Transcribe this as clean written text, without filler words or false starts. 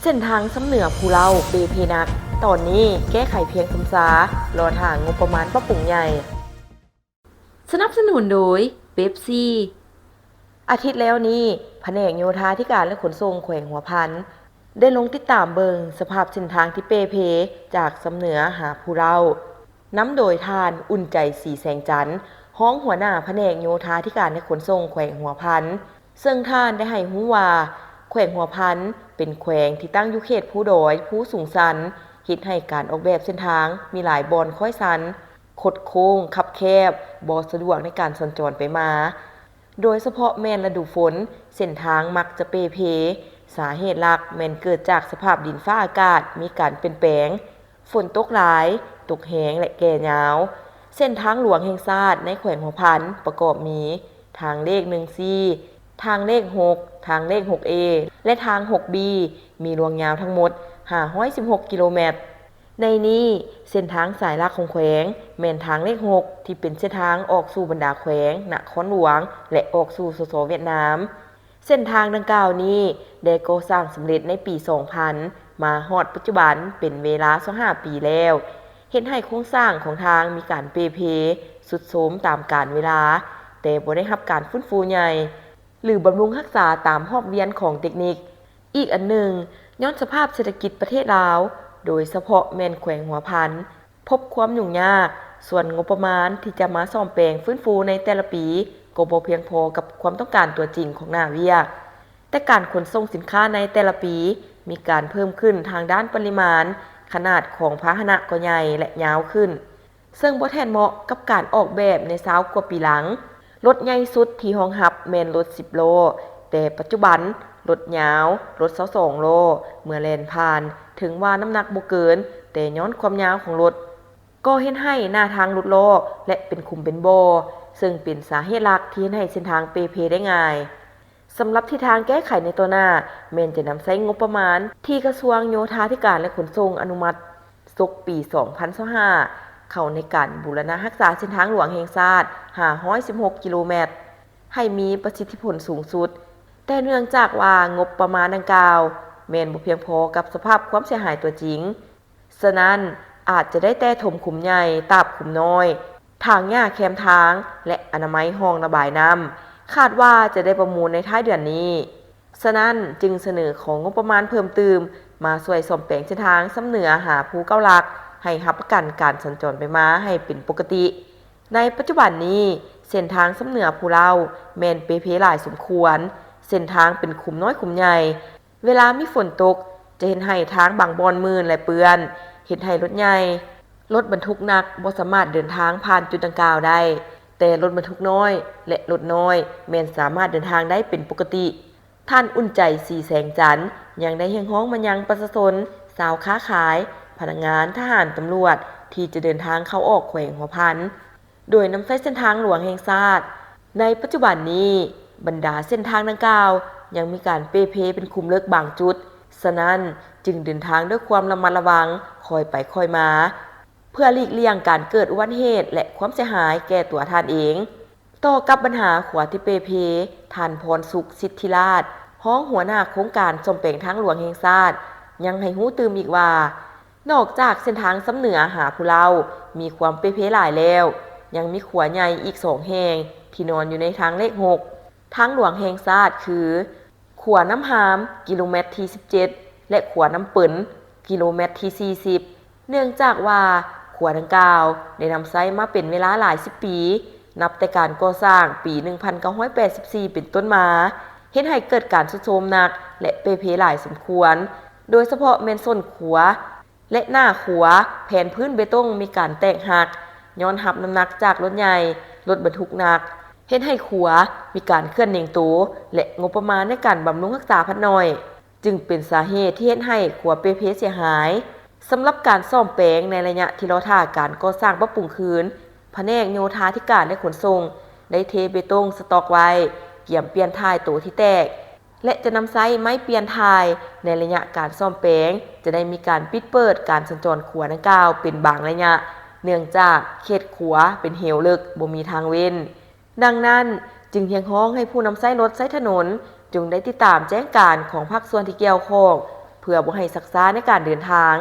เส้นทางสำเหนือภูเราเปเพนักตอนนี้แก้ไขเพียงคำสารอทางงบประมาณปรับปรุงใหญ่สนับสนุนโดยเป๊ปซี่อาทิตย์แล้วนี้แผนกโยธาธิการและขนส่งแขวงหัวพันได้ลงติดตามเบิงสภาพเส้นทางที่เปเพจากสำเหนือหาภูเรานำโดยท่านอุ่นใจสีแสงจันทร์ห้องหัวหน้าแผนกโยธาธิการและขนส่งแขวงหัวพันซึ่งท่านได้ให้รู้ว่าแขวงหัวพันเป็นแขวงที่ตั้งอยู่เขตภูดอยภูสูงสันเฮ็ดให้การออกแบบเส้นทางมีหลายบอนค่อยสันคดโค้งคับแคบบ่สะดวกในการสัญจรไปมาโดยเฉพาะแม่นฤดูฝนเส้นทางมักจะเปเพสาเหตุหลักแม่นเกิดจากสภาพดินฟ้าอากาศมีการเปลี่ยนแปลงฝนตกหลายตกแห้งและแก่ยาวเส้นทางหลวงแห่งชาติในแขวงหัวพันประกอบมีทางเลข14ทางเลข6ทางเลข 6A และทาง 6B มีรวงยาวทั้งหมด516กิโลเมตรในนี้เส้นทางสายหลักของแขวงแม่นทางเลข6ที่เป็นเส้นทางออกสู่บรรดาแขวงนครหลวงและออกสู่สสเวียดนามเส้นทางดังกล่าวนี้ได้ก่อสร้างสำเร็จในปี 2000 มาฮอดปัจจุบันเป็นเวลา25ปีแล้วเห็นให้โครงสร้างของทางมีการเปเพสุดโทรมตามกาลเวลาแต่บ่ได้รับการฟื้นฟูใหญ่หรือบำรุงรักษาตามรอบเรียนของเทคนิคอีกอันหนึ่งย้อนสภาพเศรษฐกิจประเทศลาวโดยเฉพาะแม่นแขวงหัวพันพบความยุ่งยากส่วนงบประมาณที่จะมาซ่อมแปลงฟื้นฟูในแต่ละปีก็บ่เพียงพอกับความต้องการตัวจริงของหน้าเวียกแต่การขนส่งสินค้าในแต่ละปีมีการเพิ่มขึ้นทางด้านปริมาณขนาดของพาหนะก็ใหญ่และยาวขึ้นซึ่งบ่แทนเหมาะกับการออกแบบใน20กว่าปีหลังรถใหญ่สุดที่รองรับแม่นรถ10โลแต่ปัจจุบันรถยาวรถ22โลเมื่อแล่นผ่านถึงว่าน้ำหนักบ่เกินแต่ย้อนความยาวของรถก็เฮ็ดให้หน้าทางหลุดโลและเป็นคุมเป็นบ่ซึ่งเป็นสาเหตุหลักที่ให้เส้นทางเปเพได้ง่ายสำหรับทิศทางแก้ไขในตัวหน้าแม่นจะนำใช้งบประมาณที่กระทรวงโยธาธิการและขนส่งอนุมัติศกปี 2025เข้าในการบูรณะรักษาเส้นทางหลวงแห่งชาติ516กิโลเมตรให้มีประสิทธิผลสูงสุดแต่เนื่องจากว่างบประมาณดังกล่าวแม่นบ่เพียงพอกับสภาพความเสียหายตัวจริงฉะนั้นอาจจะได้แต่ถมขุมใหญ่ตาบขุมน้อยทางหญ้าแคมทางและอนามัยห้องระบายน้ำคาดว่าจะได้ประมูลในท้ายเดือนนี้ฉะนั้นจึงเสนอของงบประมาณเพิ่มเติมมาช่วยซ่อมแปลงเส้นทางสำเหนือหาภูเก้าหลักให้รับประกันการสัญจรไปมาให้เป็นปกติในปัจจุบันนี้เส้นทางสำเหนือภูเราแม่นเปเพหลายสมควรเส้นทางเป็นขุมน้อยขุมใหญ่เวลามีฝนตกจะเห็นให้ทางบางบอนมืนและเปื้อนเห็นให้รถใหญ่รถบรรทุกหนักบ่สามารถเดินทางผ่านจุดดังกล่าวได้แต่รถบรรทุกน้อยและรถน้อยแม้นสามารถเดินทางได้เป็นปกติท่านอุ่นใจสีแสงจันทร์ยังได้เรียกร้องมายังประชาชนชาวค้าขายพนักงานทหารตำรวจที่จะเดินทางเข้าออกแขวงหัวพันโดยนำใช้เส้นทางหลวงแห่งชาติในปัจจุบันนี้บรรดาเส้นทางดังกล่าวยังมีการเปเพเป็นคุมเลิกบางจุดฉะนั้นจึงเดินทางด้วยความระมัดระวังคอยไปคอยมาเพื่อหลีกเลี่ยงการเกิดอุบัติเหตุและความเสียหายแก่ตัวท่านเองต่อกับปัญหาขวาที่เปเพท่านพรสุขสิทธิราชห้องหัวหน้าโครงการซ่อมแปลงทางหลวงแห่งชาติยังให้รู้ตื่มอีกว่านอกจากเส้นทางสำเหนือหาภูเรามีความเปเพหลายแล้วยังมีขวาใหญ่อีก2แห่งที่นอนอยู่ในทางเลข6ทางหลวงแห่งชาติคือขวาน้ำหามกิโลเมตรที่17และขวาน้ำปิ่นกิโลเมตรที่40เนื่องจากว่าขวาดังกล่าวได้นำใช้มาเป็นเวลาหลาย10ปีนับแต่การก่อสร้างปี1984เป็นต้นมาเฮ็ดให้เกิดการทรุดโทรมหนักและเปเพหลายสมควรโดยเฉพาะแม่นส้นขัวและหน้าขัวแผ่นพื้นเบตงมีการแตกหักย้อนรับน้ำหนักจากรถใหญ่รถบรรทุกหนักเฮ็ดให้ขัวมีการเคลื่อนเหน่งตัวและงบประมาณในการบำรุงรักษาพัดน้อยจึงเป็นสาเหตุที่เฮ็ดให้ขัวเปเพเสียหายสำหรับการซ่อมแปลงในระยะที่รอท่าการก่อสร้างปรับปรุงคืนแผนกโยธาธิการและขนส่งได้เทเบตงสต็อกไว้เกี่ยมเปลี่ยนท้ายตัวที่แตกและจะนำไซไม้เปลี่ยนท้ายในระยะการซ่อมแปลงจะได้มีการปิดเปิดการสัญจรขัวดังกล่าวเป็นบางระยะเนื่องจากเขตขัวเป็นเหวลึกบ่มีทางเว้นดังนั้นจึงเรียกร้องให้ผู้นำใช้รถใช้ถนนจงได้ติดตามแจ้งการของภาคส่วนที่เกี่ยวข้อง เพื่อบ่ให้ซักซ้าในการเดินทาง